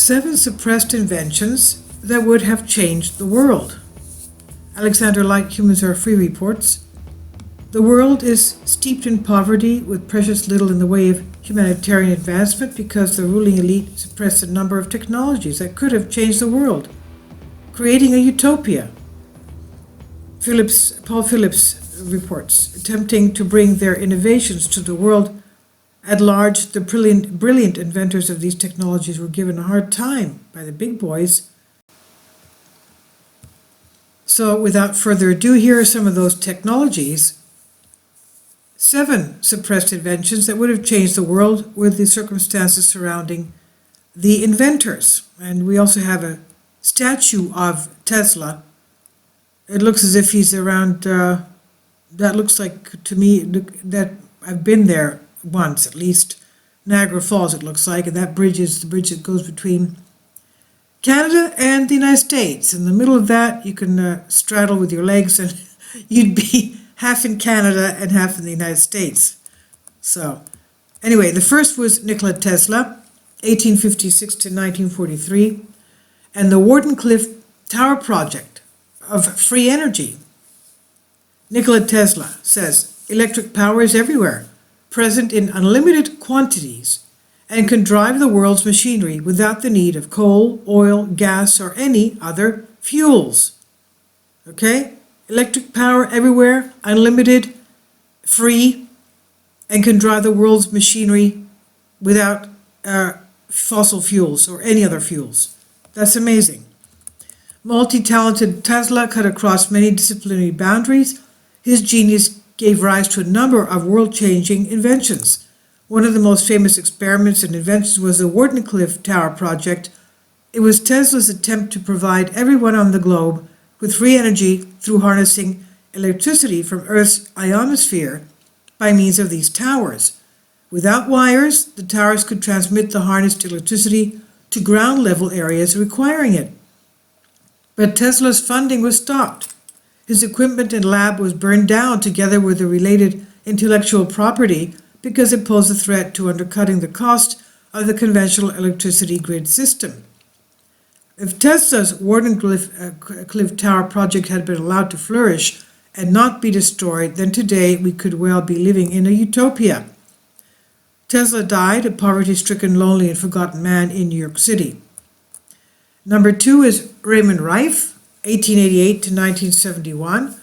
7 suppressed inventions that would have changed the world. Alexander Light, Humans Are Free reports, the world is steeped in poverty with precious little in the way of humanitarian advancement because the ruling elite suppressed a number of technologies that could have changed the world, creating a utopia. Paul Phillips reports, attempting to bring their innovations to the world at large, the brilliant inventors of these technologies were given a hard time by the big boys. So without further ado, here are some of those technologies. 7 suppressed inventions that would have changed the world with the circumstances surrounding the inventors. And we also have a statue of Tesla. It looks as if he's around, that looks like to me that I've been there once at least. Niagara Falls it looks like, and that bridge is the bridge that goes between Canada and the United States. In the middle of that you can straddle with your legs and you'd be half in Canada and half in the United States. So anyway, the first was Nikola Tesla, 1856 to 1943, and the Wardenclyffe Tower project of free energy. Nikola Tesla says electric power is everywhere, present in unlimited quantities, and can drive the world's machinery without the need of coal, oil, gas, or any other fuels. Okay? Electric power everywhere, unlimited, free, and can drive the world's machinery without fossil fuels or any other fuels. That's amazing. Multi-talented Tesla cut across many disciplinary boundaries. His genius gave rise to a number of world-changing inventions. One of the most famous experiments and inventions was the Wardenclyffe Tower project. It was Tesla's attempt to provide everyone on the globe with free energy through harnessing electricity from Earth's ionosphere by means of these towers. Without wires, the towers could transmit the harnessed electricity to ground-level areas requiring it. But Tesla's funding was stopped. His equipment and lab was burned down together with the related intellectual property because it posed a threat to undercutting the cost of the conventional electricity grid system. If Tesla's Wardenclyffe Tower project had been allowed to flourish and not be destroyed, then today we could well be living in a utopia. Tesla died, a poverty-stricken, lonely, and forgotten man in New York City. Number 2 is Raymond Rife, 1888 to 1971,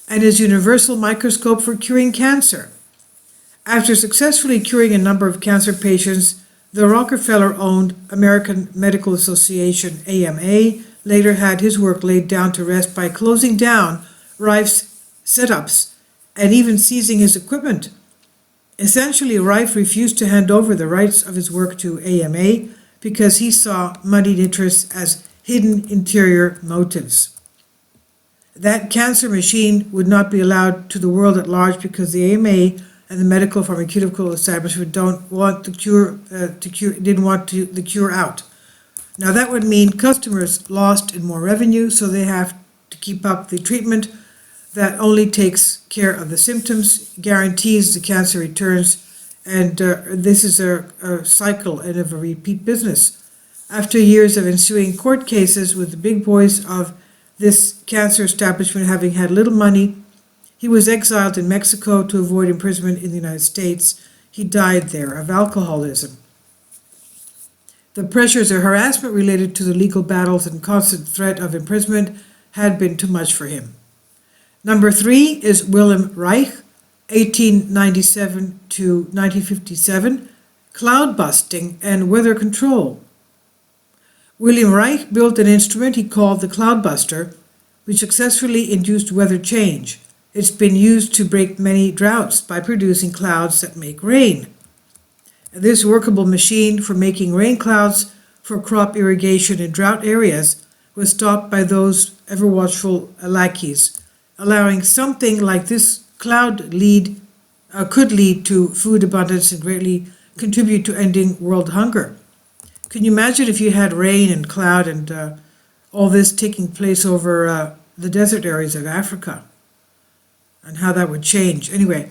and his universal microscope for curing cancer. After successfully curing a number of cancer patients, the Rockefeller-owned American Medical Association, AMA, later had his work laid down to rest by closing down Rife's setups and even seizing his equipment. Essentially, Rife refused to hand over the rights of his work to AMA because he saw moneyed interests as hidden interior motives. That cancer machine would not be allowed to the world at large because the AMA and the medical pharmaceutical establishment didn't want the cure out. Now that would mean customers lost in more revenue, so they have to keep up the treatment that only takes care of the symptoms, guarantees the cancer returns, and this is a cycle and of a repeat business. After years of ensuing court cases with the big boys of this cancer establishment having had little money, he was exiled in Mexico to avoid imprisonment in the United States. He died there of alcoholism. The pressures or harassment related to the legal battles and constant threat of imprisonment had been too much for him. Number 3 is Wilhelm Reich, 1897 to 1957, cloud busting and weather control. William Reich built an instrument he called the Cloudbuster, which successfully induced weather change. It's been used to break many droughts by producing clouds that make rain. This workable machine for making rain clouds for crop irrigation in drought areas was stopped by those ever-watchful lackeys, allowing something like this cloud could lead to food abundance and greatly contribute to ending world hunger. Can you imagine if you had rain and cloud and all this taking place over the desert areas of Africa and how that would change? Anyway,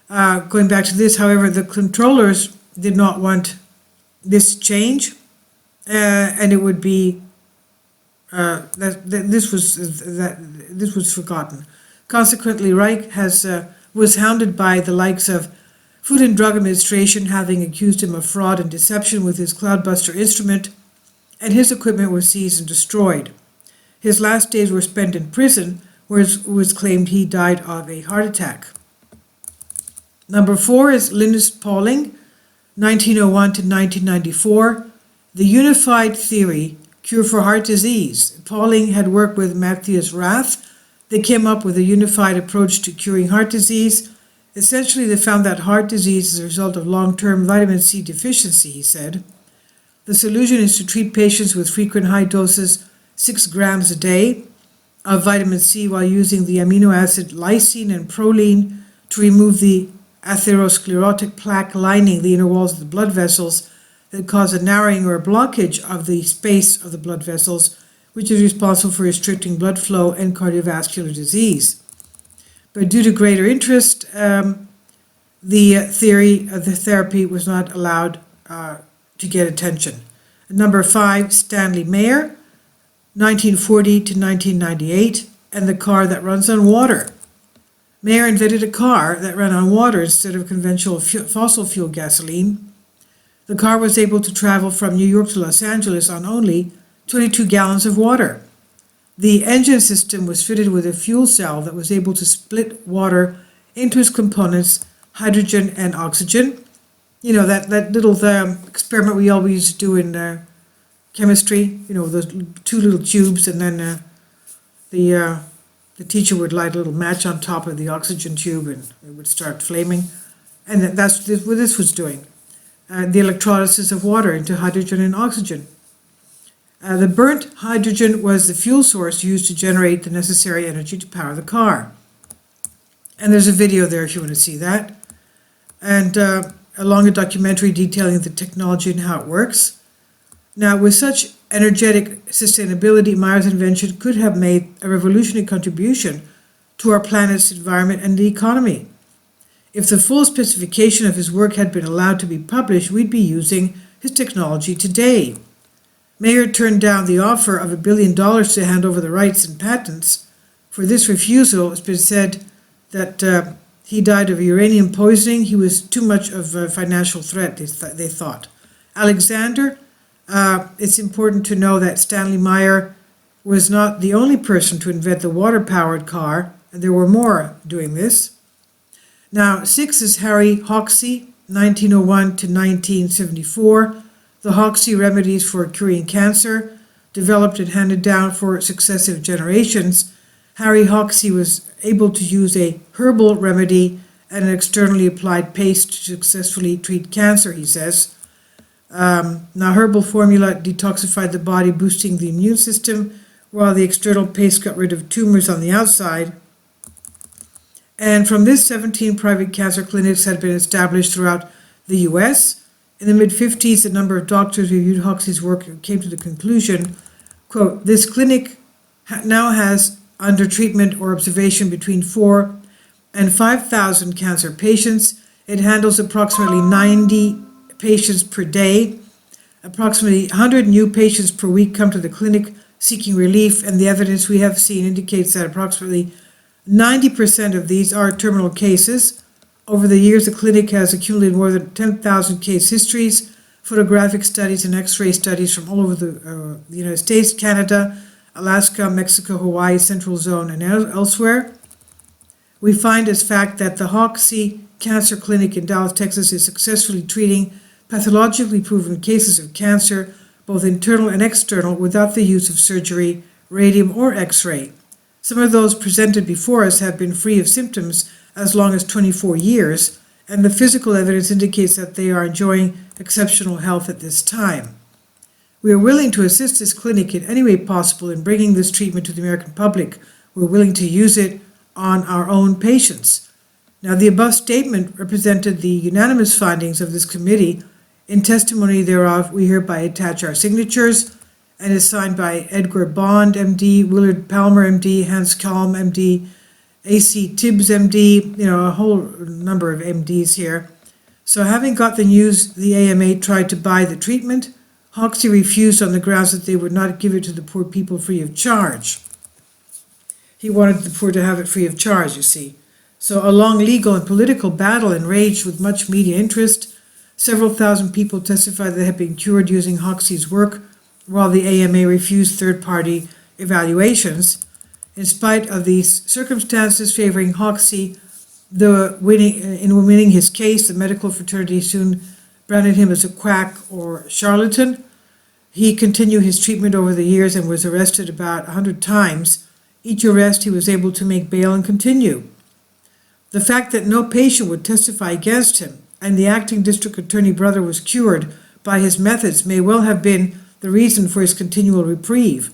going back to this, however, the controllers did not want this change, and it would be this was forgotten. Consequently, Reich was hounded by the likes of Food and Drug Administration, having accused him of fraud and deception with his Cloudbuster instrument, and his equipment was seized and destroyed. His last days were spent in prison, where it was claimed he died of a heart attack. Number 4 is Linus Pauling, 1901 to 1994, The Unified Theory, Cure for Heart Disease. Pauling had worked with Matthias Rath. They came up with a unified approach to curing heart disease. Essentially, they found that heart disease is a result of long-term vitamin C deficiency, he said. The solution is to treat patients with frequent high doses, 6 grams a day, of vitamin C while using the amino acid lysine and proline to remove the atherosclerotic plaque lining the inner walls of the blood vessels that cause a narrowing or a blockage of the space of the blood vessels, which is responsible for restricting blood flow and cardiovascular disease. But due to greater interest, the therapy was not allowed to get attention. Number 5, Stanley Meyer, 1940 to 1998, and the car that runs on water. Meyer invented a car that ran on water instead of conventional fossil fuel gasoline. The car was able to travel from New York to Los Angeles on only 22 gallons of water. The engine system was fitted with a fuel cell that was able to split water into its components, hydrogen and oxygen. You know, that little experiment we always do in chemistry, you know, those 2 little tubes, and then the teacher would light a little match on top of the oxygen tube and it would start flaming. And that's what this was doing, the electrolysis of water into hydrogen and oxygen. The burnt hydrogen was the fuel source used to generate the necessary energy to power the car. And there's a video there if you want to see that. And along a documentary detailing the technology and how it works. Now, with such energetic sustainability, Meyer's invention could have made a revolutionary contribution to our planet's environment and the economy. If the full specification of his work had been allowed to be published, we'd be using his technology today. Meyer turned down the offer of $1 billion to hand over the rights and patents. For this refusal, it's been said that he died of uranium poisoning. He was too much of a financial threat, they thought. Alexander, it's important to know that Stanley Meyer was not the only person to invent the water-powered car, and there were more doing this. Now, 6 is Harry Hoxsey, 1901 to 1974. The Hoxsey remedies for curing cancer, developed and handed down for successive generations. Harry Hoxsey was able to use a herbal remedy and an externally applied paste to successfully treat cancer, he says. Now, herbal formula detoxified the body, boosting the immune system, while the external paste got rid of tumors on the outside. And from this, 17 private cancer clinics had been established throughout the U.S. In the mid-50s, a number of doctors reviewed Hoxsey's work and came to the conclusion, quote, this clinic now has under treatment or observation between 4,000 and 5,000 cancer patients. It handles approximately 90 patients per day. Approximately 100 new patients per week come to the clinic seeking relief, and the evidence we have seen indicates that approximately 90% of these are terminal cases. Over the years, the clinic has accumulated more than 10,000 case histories, photographic studies, and X-ray studies from all over the United States, Canada, Alaska, Mexico, Hawaii, Central Zone, and elsewhere. We find as fact that the Hoxsey Cancer Clinic in Dallas, Texas is successfully treating pathologically proven cases of cancer, both internal and external, without the use of surgery, radium, or X-ray. Some of those presented before us have been free of symptoms as long as 24 years, and the physical evidence indicates that they are enjoying exceptional health at this time. We are willing to assist this clinic in any way possible in bringing this treatment to the American public. We're willing to use it on our own patients. Now, the above statement represented the unanimous findings of this committee. In testimony thereof, we hereby attach our signatures, and is signed by Edgar Bond, MD, Willard Palmer, MD, Hans Kalm, MD, A.C. Tibbs, MD, a whole number of MDs here. So having got the news the AMA tried to buy the treatment, Hoxsey refused on the grounds that they would not give it to the poor people free of charge. He wanted the poor to have it free of charge, you see. So a long legal and political battle enraged with much media interest. Several thousand people testified that they had been cured using Hoxsey's work, while the AMA refused third-party evaluations. In spite of these circumstances favoring Hoxsey, in winning his case, the medical fraternity soon branded him as a quack or charlatan. He continued his treatment over the years and was arrested about 100 times. Each arrest he was able to make bail and continue. The fact that no patient would testify against him and the acting district attorney brother was cured by his methods may well have been the reason for his continual reprieve.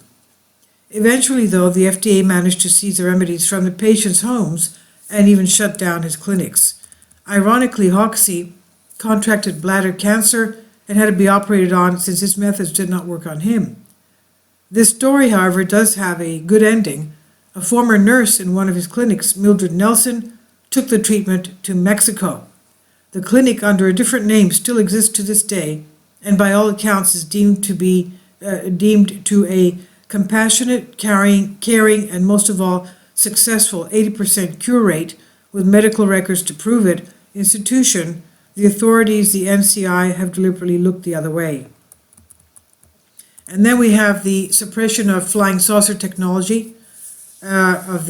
Eventually, though, the FDA managed to seize the remedies from the patients' homes and even shut down his clinics. Ironically, Hoxsey contracted bladder cancer and had to be operated on since his methods did not work on him. This story, however, does have a good ending. A former nurse in one of his clinics, Mildred Nelson, took the treatment to Mexico. The clinic, under a different name, still exists to this day, and by all accounts is deemed to a compassionate, caring, and most of all, successful 80% cure rate, with medical records to prove it, institution. The authorities, the NCI, have deliberately looked the other way. And then we have the suppression of flying saucer technology of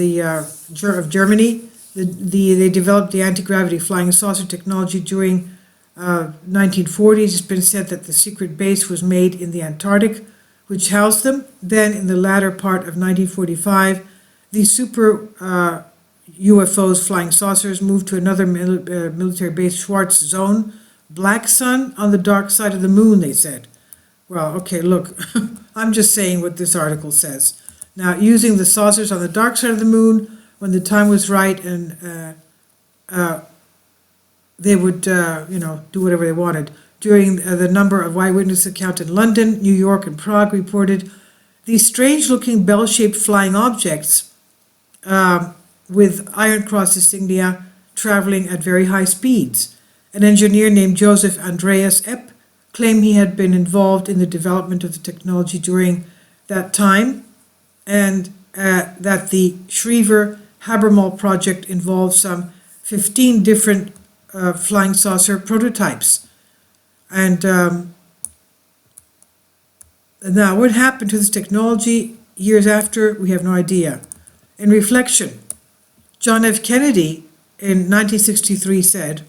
Germany. They developed the anti-gravity flying saucer technology during 1940s. It's been said that the secret base was made in the Antarctic, which housed them. Then, in the latter part of 1945, the super UFOs, flying saucers, moved to another military base, Schwarz Zone, Black Sun on the dark side of the moon, they said. Well, okay, look, I'm just saying what this article says. Now, using the saucers on the dark side of the moon, when the time was right, and they would, do whatever they wanted. During the number of eyewitness accounts in London, New York, and Prague reported these strange-looking bell-shaped flying objects with Iron Cross insignia traveling at very high speeds. An engineer named Joseph Andreas Epp claimed he had been involved in the development of the technology during that time, and that the Schriever-Habermal project involved some 15 different flying saucer prototypes. And now, what happened to this technology years after, we have no idea. In reflection, John F. Kennedy in 1963 said,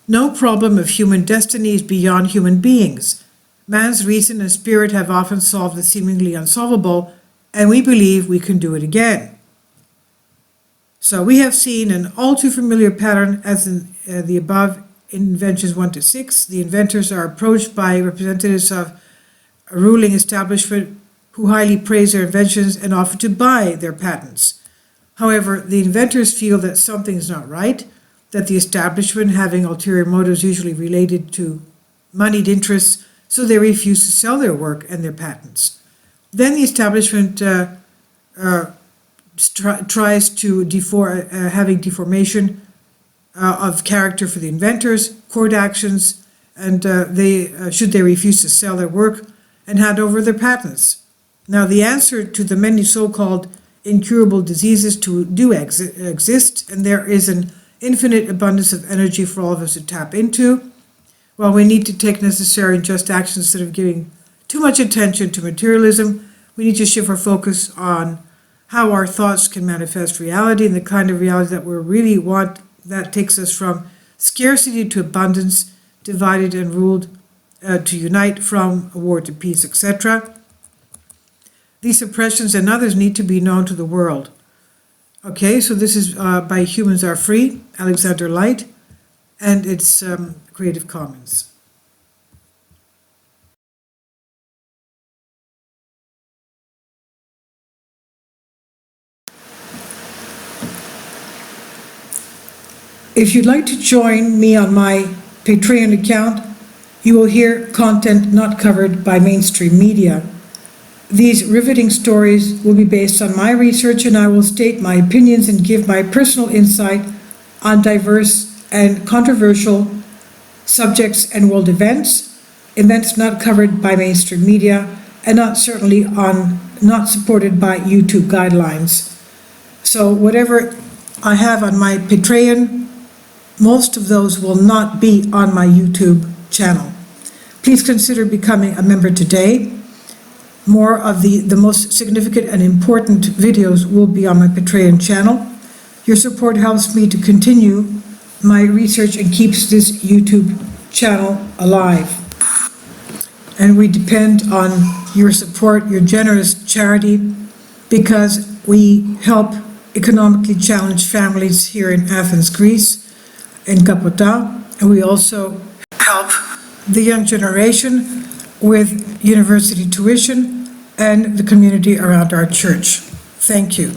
"No problem of human destiny is beyond human beings. Man's reason and spirit have often solved the seemingly unsolvable, and we believe we can do it again." So we have seen an all too familiar pattern as in the above Inventions 1 to 6. The inventors are approached by representatives of a ruling establishment who highly praise their inventions and offer to buy their patents. However, the inventors feel that something is not right, that the establishment, having ulterior motives usually related to moneyed interests, so they refuse to sell their work and their patents. Then the establishment tries to having deformation of character for the inventors, court actions, and should they refuse to sell their work and hand over their patents. Now, the answer to the many so-called incurable diseases do exist, and there is an infinite abundance of energy for all of us to tap into. While we need to take necessary and just action instead of giving too much attention to materialism, we need to shift our focus on how our thoughts can manifest reality and the kind of reality that we really want, that takes us from scarcity to abundance, divided and ruled, to unite, from war to peace, etc. These suppressions and others need to be known to the world. Okay, so this is by Humans Are Free, Alexander Light, and it's Creative Commons. If you'd like to join me on my Patreon account, you will hear content not covered by mainstream media. These riveting stories will be based on my research, and I will state my opinions and give my personal insight on diverse and controversial subjects and world events. events not covered by mainstream media, and not supported by YouTube guidelines. So whatever I have on my Patreon, most of those will not be on my YouTube channel. Please consider becoming a member today. More of the most significant and important videos will be on my Patreon channel. Your support helps me to continue my research and keeps this YouTube channel alive. And we depend on your support, your generous charity, because we help economically challenged families here in Athens, Greece, in Kapota, and we also help the young generation with university tuition and the community around our church. Thank you.